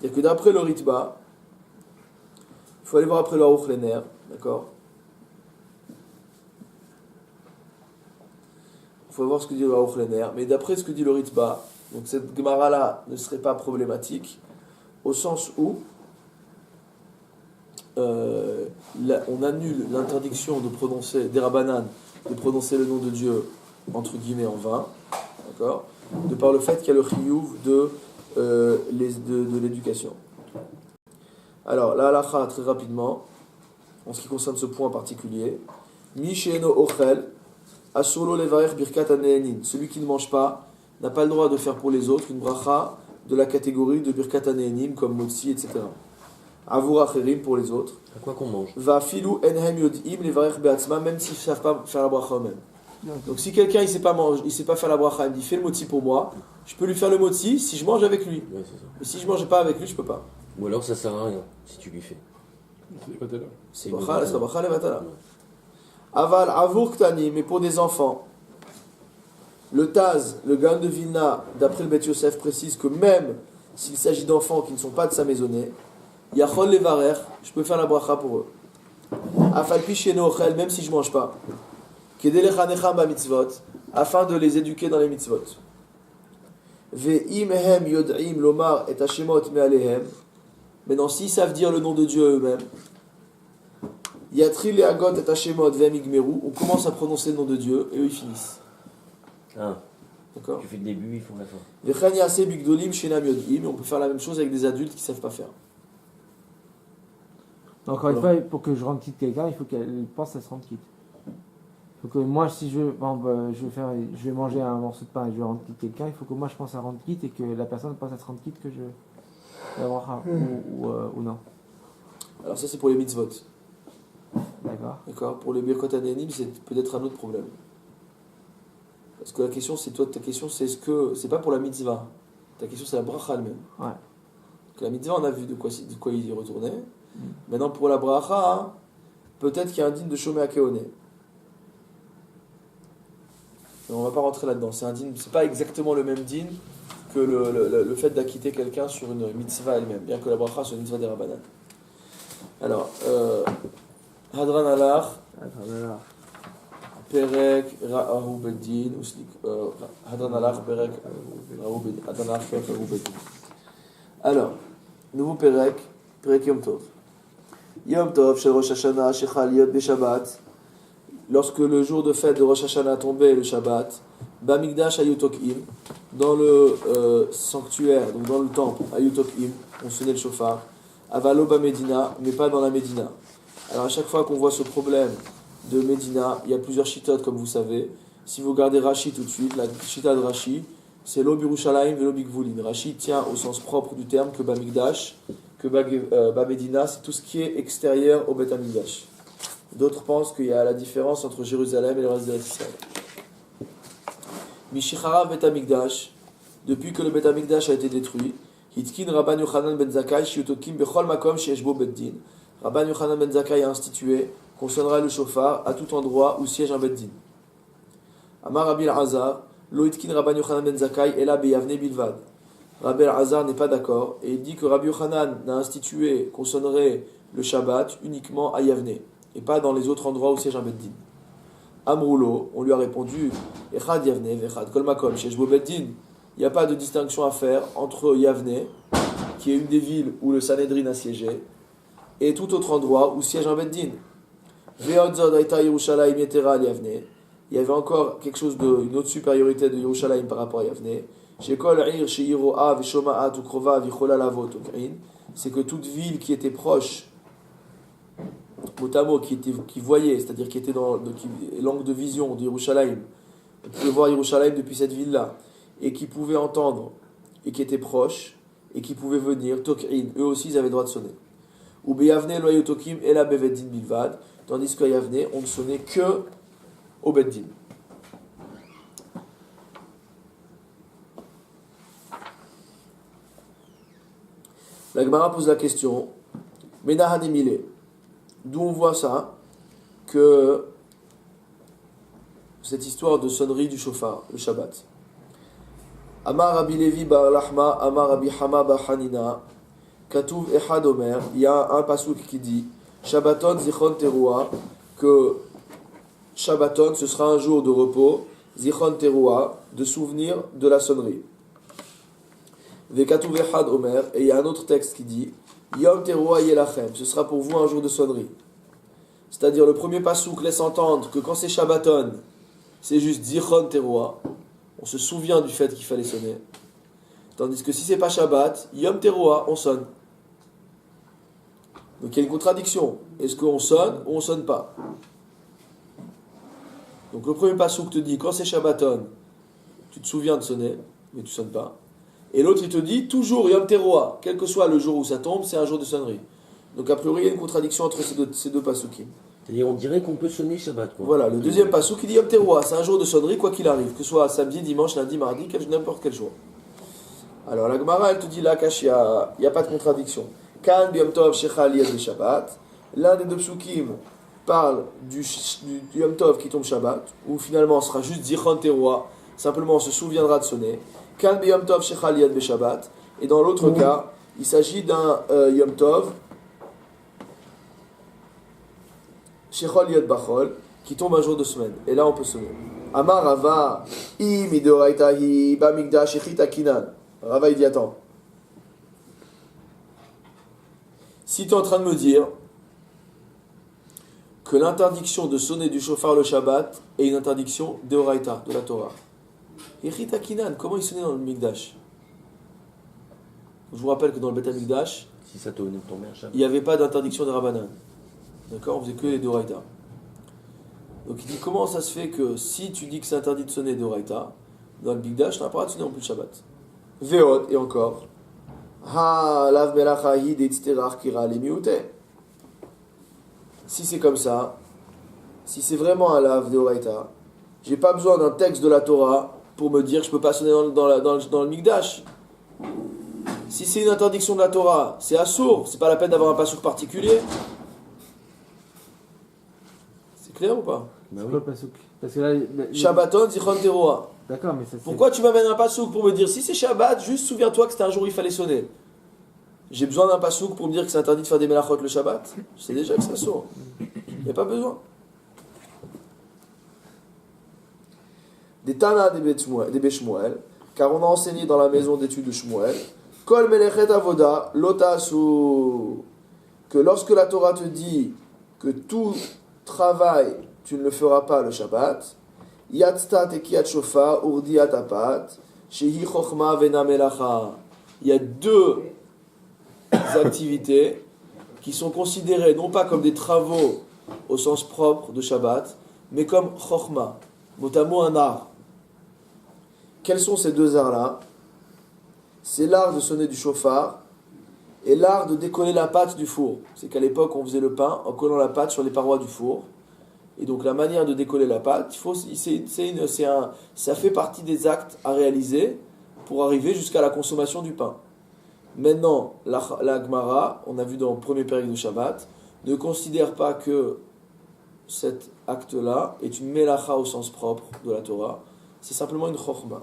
C'est-à-dire que d'après le Ritba, il faut aller voir après le Aruch Lener, d'accord? Il faut voir ce que dit le Aruch Lener, mais d'après ce que dit le Ritba, donc cette Gemara-là ne serait pas problématique, au sens où on annule l'interdiction de prononcer, des Rabbanan, de prononcer le nom de Dieu, entre guillemets, en vain, d'accord? De par le fait qu'il y a le chiyuv de l'éducation. Alors, la halakha, très rapidement, en ce qui concerne ce point particulier, Mi she'eno ochel, asolo levarech birkat hane'enin. Celui qui ne mange pas n'a pas le droit de faire pour les autres une bracha de la catégorie de birkat hane'enim, comme motzi, etc. Avur acherim pour les autres. À quoi qu'on mange? Va filu enhem yod'im levarech be'atzma, même s'ils ne savent pas faire la bracha eux-mêmes. Donc si quelqu'un il sait pas faire la bracha, il me dit fais le motzi pour moi, je peux lui faire le motzi si je mange avec lui. Ouais, c'est ça. Mais si je mange pas avec lui, je peux pas. Ou alors ça sert à rien si tu lui fais. C'est pas tellement. C'est bracha levatala. Aval avur ktani, mais pour des enfants. Le Taz, le Gaon de Vilna, d'après le Bet Yosef, précise que même s'il s'agit d'enfants qui ne sont pas de sa maisonnée, yachol levarer, je peux faire la bracha pour eux. Afal pi sheno ochel, même si je mange pas. Kedelechanecham ba mitzvot, afin de les éduquer dans les mitzvot. Ve'im hem yod'im lomar et hashemot me'alehem. Maintenant, s'ils savent dire le nom de Dieu eux-mêmes, Yatri le'agot et hashemot ve'em igmeru, on commence à prononcer le nom de Dieu et eux ils finissent. Ah, D'accord? tu fais le début, ils font la fin. Ve'chan yaseh bigdolim shenam yod'im, on peut faire la même chose avec des adultes qui ne savent pas faire. Encore une fois, pour que je rende quitte quelqu'un, il faut qu'elle pense à se rendre quitte. Il faut que moi, si je, par exemple, je vais manger un morceau de pain et je vais rendre quitte quelqu'un, il faut que moi je pense à rendre quitte et que la personne pense à se rendre quitte que je la bracha ou non. Alors ça c'est pour les mitzvot. D'accord. D'accord. Pour les birkot hane'enim, c'est peut-être un autre problème. Parce que la question, c'est toi, ta question, c'est est-ce que c'est pas pour la mitzvah. Ta question, c'est la bracha elle-même. Ouais. Donc, la mitzvah, on a vu de quoi il y retournait. Maintenant, pour la bracha, peut-être qu'il y a un din de Shomé Akeone. On va pas rentrer là-dedans. C'est pas exactement le même din que le fait d'acquitter quelqu'un sur une mitzvah elle-même, bien que la bracha soit une mitzvah des Rabbanan. Alors, Hadran Alach, Perek Ra'ahu Beddin, Hadran Alach, Perek Ra'ahu Beddin. Hadran Alach, Perek Ra'ahu Beddin. Alors, nouveau Perek Yom Tov. Yom Tov, chez Rosh Hashanah, chez Chaliyot Beshabbat. Lorsque le jour de fête de Rosh Hashanah tombait le Shabbat, Bamikdash Ayutokim, dans le sanctuaire, donc dans le temple, Ayutokim, on sonnait le shofar, Avalo Bamedina, mais pas dans la Médina. Alors à chaque fois qu'on voit ce problème de Médina, il y a plusieurs chitotes comme vous savez. Si vous regardez Rashi tout de suite, la chita de Rashi, c'est lo Birushalayim velo bigvulin. Rashi tient au sens propre du terme que Bamikdash, que Bamedina, c'est tout ce qui est extérieur au Bet Hamikdash. D'autres pensent qu'il y a la différence entre Jérusalem et le reste d'Israël. Mishichara Bet Hamikdash, depuis que le Bet Hamikdash a été détruit, Hitkin Rabban Yochanan ben Zakkai shiutokim bechol makom sheyeshbo beddin. Rabban Yochanan ben Zakkai a institué qu'on sonnera le shofar à tout endroit où siège un beddin. Amar Rabbi Azar, Loitkin Rabban Yochanan ben Zakkai, Ela Beyavne Bilvad. Rabbi Azar n'est pas d'accord et il dit que Rabbi Yochanan n'a institué qu'on sonnerait le Shabbat uniquement à Yavne et pas dans les autres endroits où siège un Beddin. Amroulo, on lui a répondu, Echad Yavne, Vechad Kol Makom, Sheshbo Beddin. Il n'y a pas de distinction à faire entre Yavne, qui est une des villes où le Sanhedrin a siégé, et tout autre endroit où siège un Beddin. Ve'od zod haïta Yerushalayim yetera al Yavne. Il y avait encore quelque chose une autre supériorité de Yerushalayim par rapport à Yavne. Shekol ir sheyiroa v'shoma'at ukrova v'chola lavot ukrin. C'est que toute ville qui était proche, motamo, qui voyait, c'est-à-dire qui était dans l'angle de vision de Yerushalayim, on pouvait voir Yerushalayim depuis cette ville-là, et qui pouvait entendre, et qui était proche, et qui pouvait venir, tok'in, eux aussi ils avaient le droit de sonner. Ou beyavne lo yotokim ela beveddin bilvad, tandis qu'à Yavne, on ne sonnait que au beddin. La Gemara pose la question, Menahanemile, d'où on voit ça, que cette histoire de sonnerie du shofar, le Shabbat. Amar Rabbi Levi bar Lahma, Amar Rabbi Hama bar Hanina, Katuv Echad Omer, il y a un pasouk qui dit, Shabbaton zichron teruah, que Shabbaton ce sera un jour de repos, zichron teruah, de souvenir de la sonnerie. Vekatuv Echad Omer, et il y a un autre texte qui dit, Yom teruah yelachem, ce sera pour vous un jour de sonnerie. C'est-à-dire le premier pasouk laisse entendre que quand c'est Shabbaton, c'est juste zichron teruah, on se souvient du fait qu'il fallait sonner. Tandis que si c'est pas Shabbat, Yom Teruah, on sonne. Donc il y a une contradiction. Est-ce qu'on sonne ou on sonne pas? Donc le premier passouk te dit, quand c'est Shabbaton, tu te souviens de sonner, mais tu sonnes pas. Et l'autre il te dit, toujours Yom Teruah, quel que soit le jour où ça tombe, c'est un jour de sonnerie. Donc a priori il y a une contradiction entre ces deux pasoukim. C'est-à-dire on dirait qu'on peut sonner Shabbat, quoi. Voilà, le deuxième passouk il dit Yom Teruah, c'est un jour de sonnerie quoi qu'il arrive, que ce soit samedi, dimanche, lundi, mardi, n'importe quel jour. Alors la Gemara elle te dit là, Kashia, il n'y a pas de contradiction. Kan Yom Tov Shechal Yed Shabbat. L'un des deux psukim parle du Yom Tov qui tombe Shabbat, où finalement ce sera juste Zichron Teruah, simplement on se souviendra de sonner. Kan Yom Tov Shechal Yed Shabbat. Et dans l'autre cas, il s'agit d'un Yom Tov Shechal Yed Bachol, qui tombe un jour de semaine. Et là on peut sonner. Amar Rava, I Midoraitahi Bamigdash Echita Kinan. Rava il dit attends. Si tu es en train de me dire que l'interdiction de sonner du shofar le Shabbat est une interdiction d'Oraita, de la Torah. Echita Kinan, comment il sonnait dans le Mikdash? Je vous rappelle que dans le Beth Mikdash, Si ça tombait un Shabbat. il n'y avait pas d'interdiction de Rabbanan. D'accord? On faisait que les d'Oraita. Donc il dit comment ça se fait que si tu dis que c'est interdit de sonner d'Oraita, dans le Mikdash, tu n'as pas le droit de sonner en plus le Shabbat. Veot, et encore. Ha, lav melachahi detzterar kira le miute. Si c'est comme ça, si c'est vraiment un lav d'Oraita, j'ai pas besoin d'un texte de la Torah pour me dire que je peux pas sonner dans le Mikdash. Si c'est une interdiction de la Torah, c'est assourd, c'est pas la peine d'avoir un passouk particulier. C'est clair ou pas? C'est quoi le pasouk? Parce que là, Shabbaton, zichron teruah. D'accord, mais ça c'est. Pourquoi tu m'amènes un passouk pour me dire si c'est Shabbat, juste souviens-toi que c'était un jour où il fallait sonner. J'ai besoin d'un passouk pour me dire que c'est interdit de faire des melachot le Shabbat. Je sais déjà que c'est assourd. Il n'y a pas besoin. Des Tana des Beshmuel, car on a enseigné dans la maison d'études de Shmuel, Kol melechet avoda lotasu, que lorsque la Torah te dit que tout travail tu ne le feras pas le Shabbat, Yatzta tekiyat shofar urdi atapat shehi chochma vena melacha. Il y a deux activités qui sont considérées non pas comme des travaux au sens propre de Shabbat, mais comme chochma, mot à mot un art. Quels sont ces deux arts-là? C'est l'art de sonner du shofar et l'art de décoller la pâte du four. C'est qu'à l'époque, on faisait le pain en collant la pâte sur les parois du four. Et donc la manière de décoller la pâte, ça fait partie des actes à réaliser pour arriver jusqu'à la consommation du pain. Maintenant, la Gemara, on a vu dans le premier période de Shabbat, ne considère pas que cet acte-là est une melacha au sens propre de la Torah. C'est simplement une chokhma.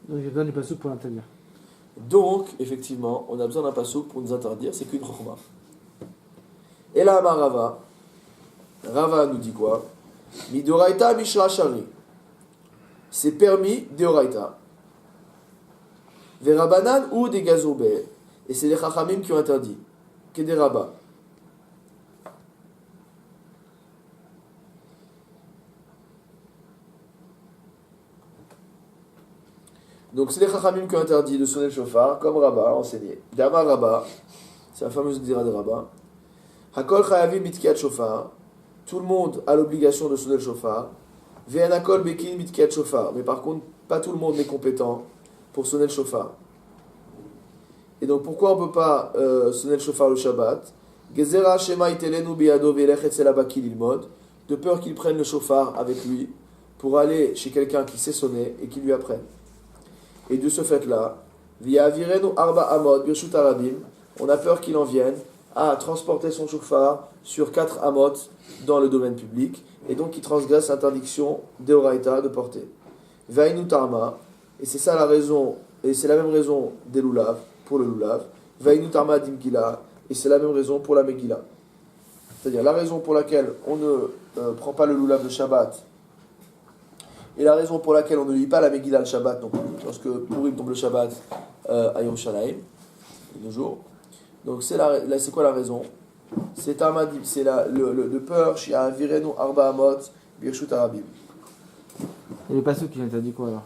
Donc il y a besoin du passouk pour l'interdire. Donc, effectivement, on a besoin d'un passouk pour nous interdire, c'est qu'une chokhma. Et là, Rava. Rava nous dit quoi? Midoraita mishra shari. C'est permis deoraita. Verabanan ou des gazoubé. Et c'est les chachamim qui ont interdit. Que des rabbins. Donc c'est les chachamim qui ont interdit de sonner le shofar, comme Rabbah a enseigné. Dama Rabbah, c'est la fameuse dira de Rabbah. Hakol chayavim mitkiat shofar. Tout le monde a l'obligation de sonner le shofar. Ve'anakol bekin mitkiat shofar. Mais par contre, pas tout le monde n'est compétent pour sonner le shofar. Et donc pourquoi on ne peut pas sonner le shofar le Shabbat? Gezera shema itelenu biyado ve'elech etzel habaki lilmod. De peur qu'il prenne le shofar avec lui pour aller chez quelqu'un qui sait sonner et qui lui apprenne. Et de ce fait-là, via avirenu arba amod birshut arabim, on a peur qu'il en vienne à transporter son shofar sur 4 amot dans le domaine public, et donc qu'il transgresse l'interdiction d'Eoraita de porter. Vainu tarma, et c'est ça la raison, et c'est la même raison des lulav, pour le lulav. Vainu tarma dimgila, et c'est la même raison pour la megila. C'est-à-dire la raison pour laquelle on ne prend pas le lulav de Shabbat, et la raison pour laquelle on ne lit pas la Megillah le Shabbat non plus, lorsque Purim tombe le Shabbat à Yerushalayim, nos jours. Donc c'est quoi la raison? C'est le peur chez Avirenu Arba Amot Birshut Arabim. Et le passouk qui interdit quoi alors?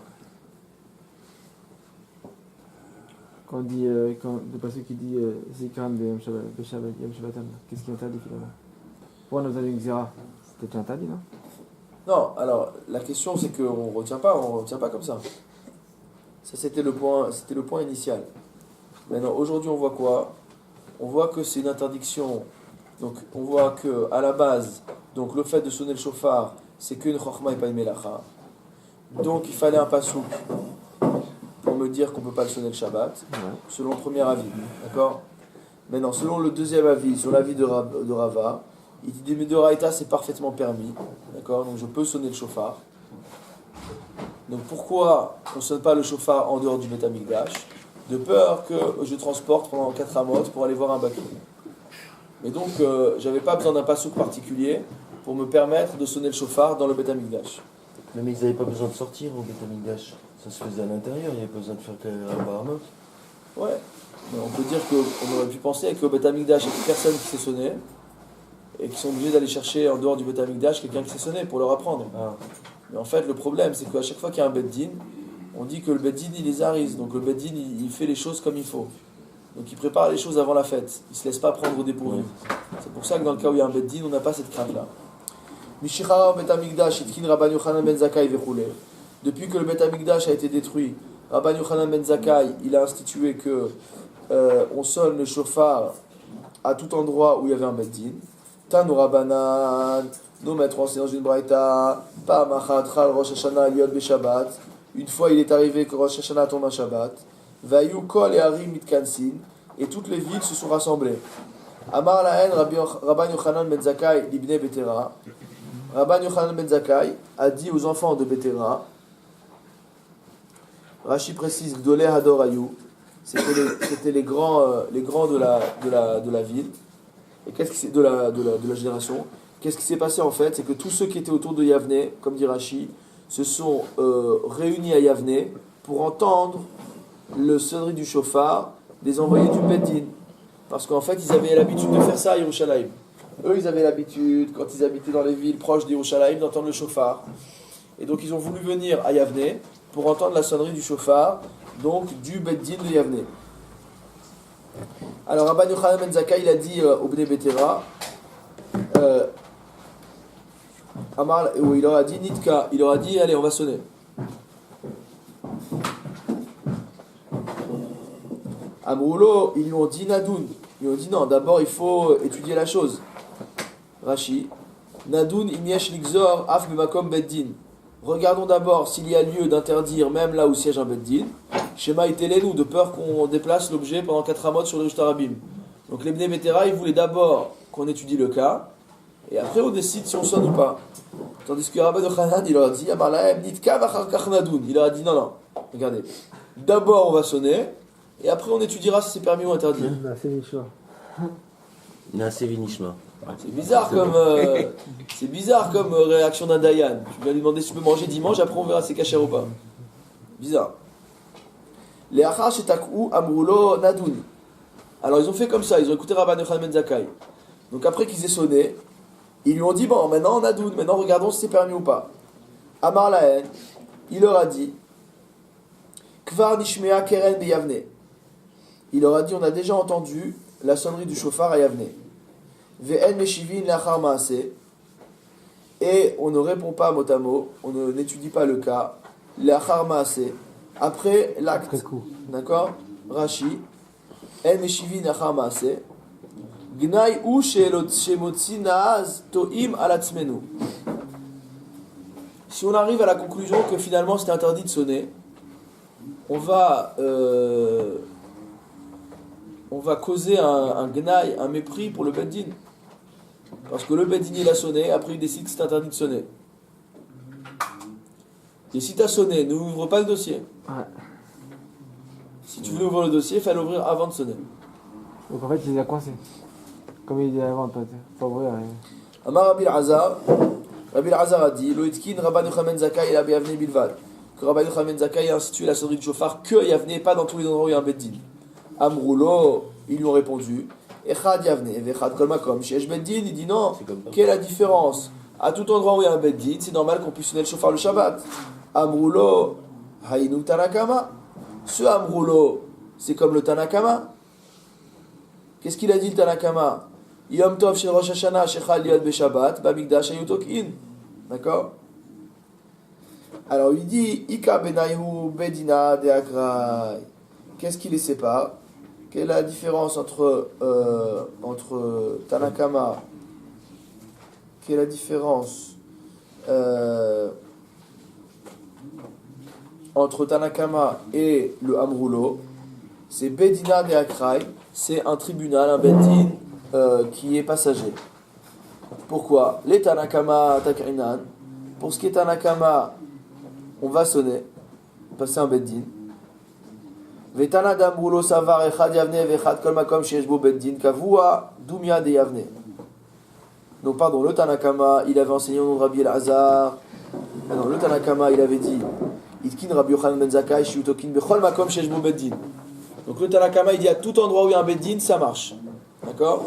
Quand on dit, le passouk qui dit Zikran de Yom Shabbatam, qu'est-ce qui interdit finalement? Pourquoi on nous a dit une Xéra? C'était déjà interdit, non? Non, alors la question c'est qu'on ne retient pas comme ça. Ça c'était le point initial. Maintenant aujourd'hui on voit quoi? On voit que c'est une interdiction. Donc on voit que à la base, donc le fait de sonner le shofar, c'est qu'une chokhma et pas une melacha. Donc il fallait un pasouk pour me dire qu'on ne peut pas le sonner le Shabbat, selon le premier avis, d'accord? Maintenant selon le deuxième avis, sur l'avis de Rava, il dit mais de Raïta c'est parfaitement permis, d'accord? Donc je peux sonner le shofar. Donc pourquoi on ne sonne pas le shofar en dehors du Beth Amikdash? De peur que je transporte pendant 4 amot pour aller voir un baki. Mais donc j'avais pas besoin d'un pasouk particulier pour me permettre de sonner le shofar dans le Beth Amikdash. Mais ils n'avaient pas besoin de sortir au Beth Amikdash. Ça se faisait à l'intérieur, il n'y avait pas besoin de faire un baramot. Ouais, mais on peut dire qu'on aurait pu penser qu'au Beth Amikdash, il y a personne qui sait sonner. Et qui sont obligés d'aller chercher en dehors du Beth Amikdash quelqu'un qui sait sonner pour leur apprendre. Mais en fait, le problème, c'est qu'à chaque fois qu'il y a un Bet Din, on dit que le Bet Din, il les arise. Donc le Bet Din, il fait les choses comme il faut. Donc il prépare les choses avant la fête. Il ne se laisse pas prendre au dépourvu. C'est pour ça que dans le cas où il y a un Bet Din, on n'a pas cette crainte-là. Mishichara Bet Amikdash, Itkin Rabban Yochanan Ben Zakkai Vechule. Depuis que le Bet Amikdash a été détruit, Rabban Yochanan Ben Zakkai, il a institué que on sonne le shofar à tout endroit où il y avait un Bet Din. Tanu Rabbanan, nos maîtres enseignent dans une braïta, pa machat chal Rosh Hashanah liot be-Shabbat. Une fois il est arrivé que Rosh Hashanah tombe un Shabbat. Vayu kol et harim mitkansin, et toutes les villes se sont rassemblées. Amar lahen Rabban Yochanan ben Zakkai libne Betera. Rabban Yochanan ben Zakkai a dit aux enfants de Betera, Rashi précise Gdolei Hador Ayu, c'était les grands de la ville. Et qu'est-ce qui s'est de la génération? Qu'est-ce qui s'est passé en fait? C'est que tous ceux qui étaient autour de Yavne, comme dit Rashi, se sont réunis à Yavne pour entendre le sonnerie du shofar des envoyés du Bet Din. Parce qu'en fait, ils avaient l'habitude de faire ça à Yerushalayim. Eux, ils avaient l'habitude, quand ils habitaient dans les villes proches d'Yerushalayim, d'entendre le shofar. Et donc, ils ont voulu venir à Yavne pour entendre la sonnerie du shofar, donc du Bet Din de Yavne. Alors Rabban Yochanan ben Zakkai, il a dit au Bnei Betera, il leur a dit Nitka, il leur a dit allez on va sonner. Amroulo, ils lui ont dit Nadoun, ils lui ont dit non, d'abord il faut étudier la chose. Rashi, Nadoun imyesh ligzor af bemakom beddin. regardons d'abord s'il y a lieu d'interdire même là où siège un Beddin. Shema Itelenu, de peur qu'on déplace l'objet pendant 4 amotes sur le Rishta Rabim. Donc les Bnei Betera, ils voulaient d'abord qu'on étudie le cas, et après on décide si on sonne ou pas. Tandis que Rabbi Yochanan, il leur a dit, Amar Nitka vachar kach nadun. Il leur a dit, non, regardez, d'abord on va sonner, et après on étudiera si c'est permis ou interdit. C'est les choix. Naaseh Vinishma. C'est bizarre comme réaction d'un Dayan. Tu vas lui demander si tu peux manger dimanche, après on verra si c'est kasher ou pas. Bizarre. Les achar shetakou amrulo nadun. Alors ils ont fait comme ça, ils ont écouté Rabban Yochanan ben Zakkai. Donc après qu'ils aient sonné, ils lui ont dit, bon, maintenant nadoun, maintenant regardons si c'est permis ou pas. Amar lahen, il leur a dit, Kvar nishmea keren beyavne. Il leur a dit, on a déjà entendu la sonnerie du chauffard à Yavne. Ve'en meshivin lachar maaseh. Et on ne répond pas mot à mot, on n'étudie pas le cas, lachar maaseh, après l'acte. Après coup. D'accord? Rashi, en meshivin lachar maaseh. Gnai ou shemotzi naaz to'im alatzmenu. Si on arrive à la conclusion que finalement c'est interdit de sonner, on va causer un gnai, un mépris pour le beddin. Parce que le beddin il a sonné, après il décide que c'est interdit de sonner. Et si tu as sonné, n'ouvre pas le dossier. Ouais. Si tu veux ouvrir le dossier, il fallait l'ouvrir avant de sonner. Donc en fait, il les a coincés. Comme il dit avant, toi, faut ouvrir. Amar Rabbi Elazar a dit, Loïtkin Rabban Yochanan ben Zakkai la Yavne bilvad. Que Rabban Yochanan ben Zakkai a institué la sonnerie du chauffard que Yavne, pas dans tous les endroits où il y a un beddin. Amroulo, ils lui ont répondu, Echad Yavne, Vechad Kol Makom, Shesh Beddin, il dit non, quelle est la différence? À tout endroit où il y a un beddin, c'est normal qu'on puisse sonner le chauffard le Shabbat. Amroulo, Haïnou Tanakama. Ce Amroulo, c'est comme le Tanakama. Qu'est-ce qu'il a dit le Tanakama? Yom Tov shel Rosh Hashanah shechal liad beshabbat bamikdash ayutokin. D'accord? Alors il dit Ika benayhu bedina de akrai. Qu'est-ce qui les sépare? Quelle est la différence entre Tanakama? Quelle est la différence entre Tanakama et le Amroulo? C'est bedina de akrai. C'est un tribunal, un beddin qui est passager. Pourquoi? Les Tanakama takrinan. Pour ce qui est Tanakama, on va sonner, passer un beddin. Vetana d'Amroulo savar echad yavne vechad kol makom sheyesh bo beddin kavua dumya de yavne. Donc pardon, le Tanakama, il avait enseigné au nom de Rabbi Elazar. Non, le Tanakama, il avait dit Itkin Rabbi Yochanan ben Zakkai shiutokin bechol makom sheyesh bo beddin. Donc le Tanakama, il dit à tout endroit où il y a un beddin, ça marche. D'accord?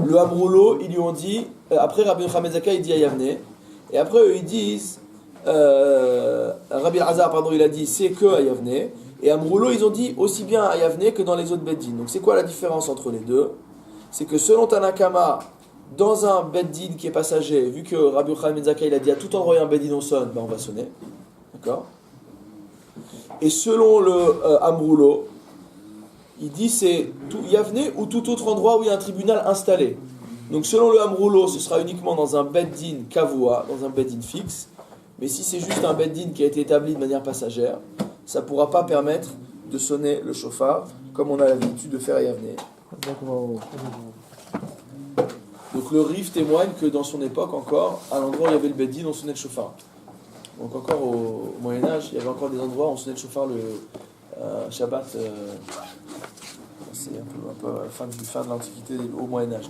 Le Amroulo, ils lui ont dit, après Rabbi Yochanan ben Zakkai, il dit à Yavne, et après eux, ils disent, Rabbi Elazar, pardon, il a dit, c'est que à Yavne, et Amroulo, ils ont dit aussi bien à Yavne que dans les autres beddin. Donc c'est quoi la différence entre les deux? C'est que selon Tanakama, dans un beddin qui est passager, vu que Rabbi Yochanan ben Zakkai, il a dit à tout endroit où il y a un beddin, on sonne, ben on va sonner. D'accord? Et selon le Amroulo, il dit c'est tout Yavne ou tout autre endroit où il y a un tribunal installé. Donc selon le Amroulo, ce sera uniquement dans un beddin kavua, dans un beddin fixe. Mais si c'est juste un beddin qui a été établi de manière passagère, ça ne pourra pas permettre de sonner le chauffard comme on a l'habitude de faire à Yavne. Donc le Rif témoigne que dans son époque encore, à l'endroit où il y avait le beddin, on sonnait le chauffard. Donc encore au Moyen-Âge, il y avait encore des endroits où on sonnait le chauffard le Shabbat. C'est un peu fin de l'Antiquité au Moyen-Âge.